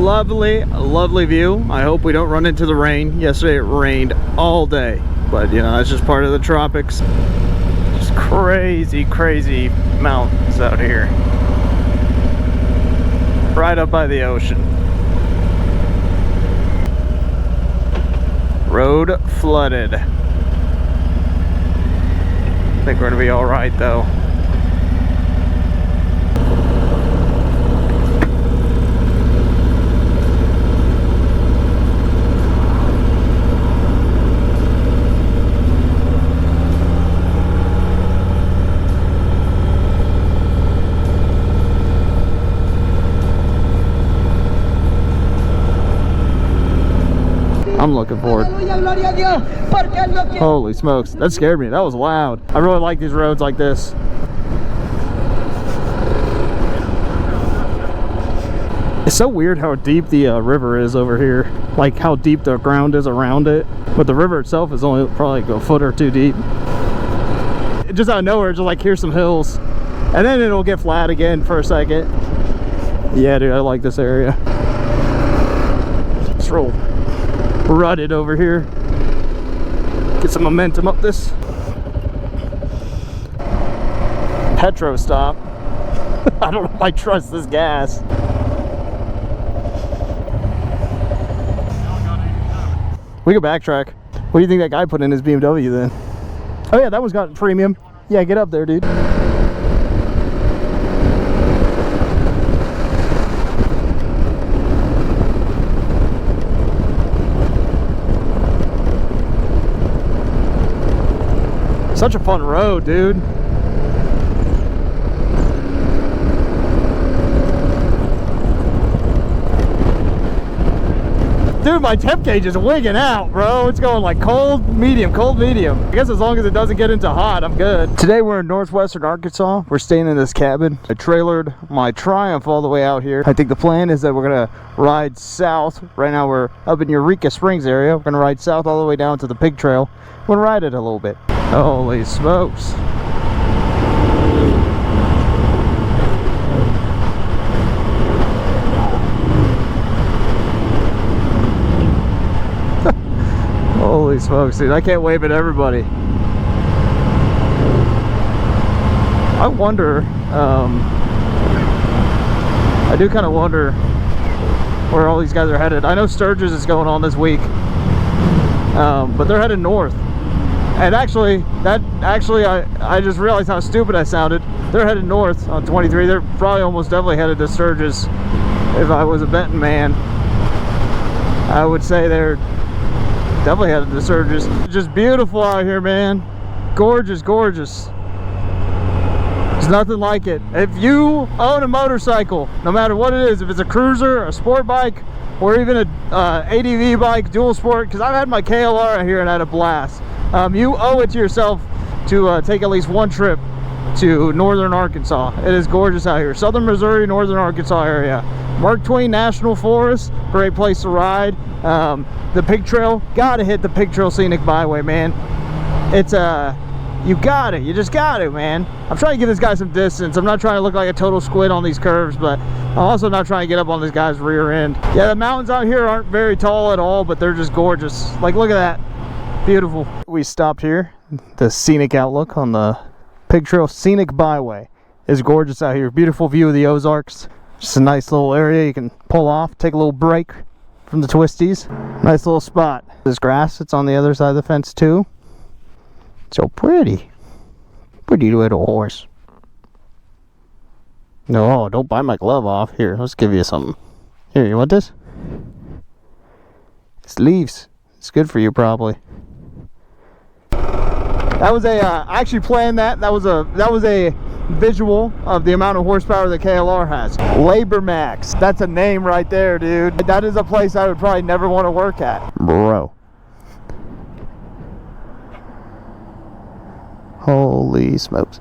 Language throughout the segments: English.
Lovely, lovely view. I hope we don't run into the rain. Yesterday it rained all day, but you know, that's just part of the tropics. Just crazy, crazy mountains out here. Right up by the ocean. Road flooded. I think we're gonna be all right though. I'm looking forward. Holy smokes, that scared me. That was loud. I really like these roads like this. It's so weird how deep the river is over here. Like how deep the ground is around it. But the river itself is only probably like a foot or two deep. Just out of nowhere, just like here's some hills. And then it'll get flat again for a second. Yeah, dude, I like this area. Let's roll. Rutted over here. Get some momentum up this. Petro stop. I don't know if I trust this gas. We can backtrack. What do you think that guy put in his BMW then? Oh yeah, that one's got premium. Yeah, get up there, dude. Such a fun road, dude. Dude, my temp gauge is wigging out, bro. It's going like cold, medium, cold, medium. I guess as long as it doesn't get into hot, I'm good. Today we're in northwestern Arkansas. We're staying in this cabin. I trailered my Triumph all the way out here. I think the plan is that we're gonna ride south. Right now we're up in Eureka Springs area. We're gonna ride south all the way down to the Pig Trail. We're gonna ride it a little bit. Holy smokes. Holy smokes, dude. I can't wave at everybody. I wonder, I do kind of wonder where all these guys are headed. I know Sturgis is going on this week, but they're headed north. And actually, I just realized how stupid I sounded. They're headed north on 23. They're probably almost definitely headed to Sturgis. If I was a betting man, I would say they're definitely headed to Sturgis. Just beautiful out here, man. Gorgeous, gorgeous. There's nothing like it. If you own a motorcycle, no matter what it is, if it's a cruiser, a sport bike, or even a ADV bike, dual sport, because I've had my KLR out here and I had a blast. You owe it to yourself to take at least one trip to northern Arkansas. It is gorgeous out here. Southern Missouri, northern Arkansas area. Mark Twain National Forest, great place to ride. The Pig Trail, gotta hit the Pig Trail Scenic Byway, man. It's you just got it, man. I'm trying to give this guy some distance. I'm not trying to look like a total squid on these curves, but I'm also not trying to get up on this guy's rear end. Yeah, the mountains out here aren't very tall at all, but they're just gorgeous. Like, look at that. Beautiful. We stopped here. The scenic outlook on the Pig Trail Scenic Byway is gorgeous out here. Beautiful view of the Ozarks. Just a nice little area you can pull off, take a little break from the twisties. Nice little spot. There's grass that's on the other side of the fence too. So pretty. Pretty little horse. No, don't bite my glove off. Here, let's give you something. Here, you want this? It's leaves. It's good for you probably. That was a I actually planned that. That was a visual of the amount of horsepower the KLR has. Labor Max. That's a name right there, dude. That is a place I would probably never want to work at. Bro. Holy smokes.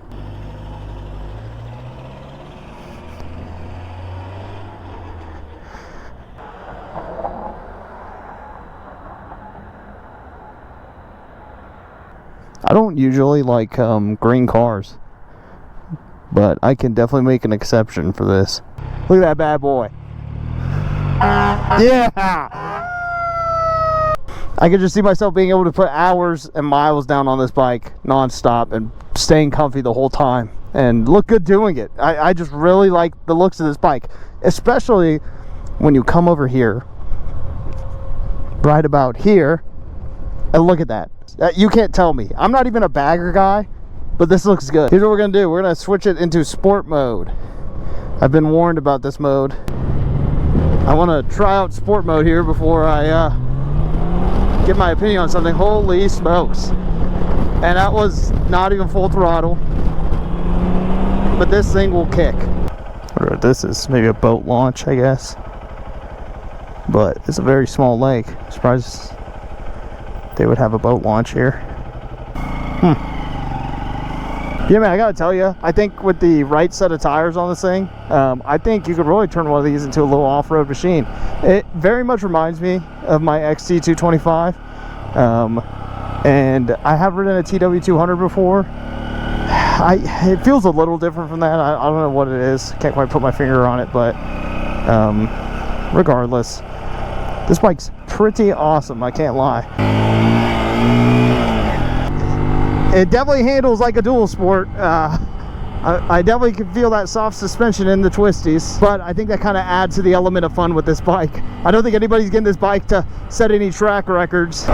I don't usually like green cars, but I can definitely make an exception for this. Look at that bad boy. Yeah! I could just see myself being able to put hours and miles down on this bike non-stop and staying comfy the whole time and look good doing it. I just really like the looks of this bike, especially when you come over here, right about here, and look at that. You can't tell me. I'm not even a bagger guy, but this looks good. Here's what we're gonna do. We're gonna switch it into sport mode. I've been warned about this mode. I wanna try out sport mode here before I get my opinion on something. Holy smokes. And that was not even full throttle, but this thing will kick. Or this is maybe a boat launch, I guess, but it's a very small lake. I'm surprised they would have a boat launch here. Yeah, man, I gotta tell you, I think with the right set of tires on this thing, I think you could really turn one of these into a little off-road machine. It very much reminds me of my XT225, and I have ridden a TW200 before. It feels a little different from that. I don't know what it is. Can't quite put my finger on it, but regardless, this bike's pretty awesome, I can't lie. It definitely handles like a dual sport. I definitely can feel that soft suspension in the twisties, but I think that kind of adds to the element of fun with this bike. I don't think anybody's getting this bike to set any track records.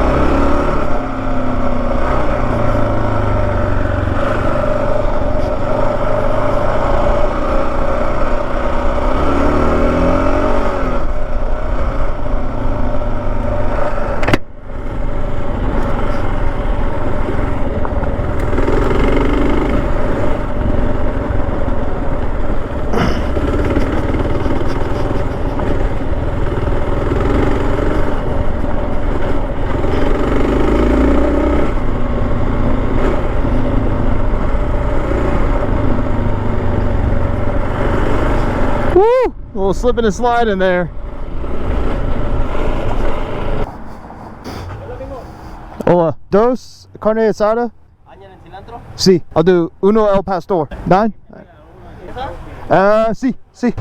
Woo! A little slip and a slide in there. Hola. Dos carne asada? ¿Añaden cilantro? Sí. I'll do uno el pastor. Nine? Sí, sí.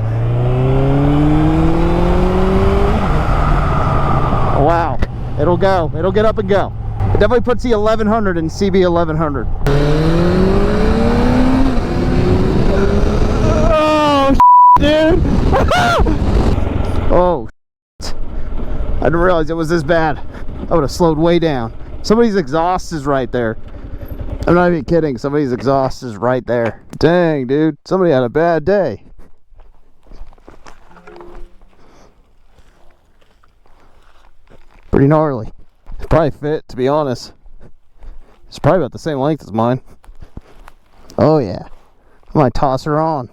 Wow. It'll go. It'll get up and go. It definitely puts the 1100 in CB 1100. Dude. Oh shit. I didn't realize it was this bad. I would have slowed way down. Somebody's exhaust is right there. I'm not even kidding. Somebody's exhaust is right there. Dang, dude. Somebody had a bad day. Pretty gnarly. It's probably fit, to be honest. It's probably about the same length as mine. Oh yeah. I might toss her on.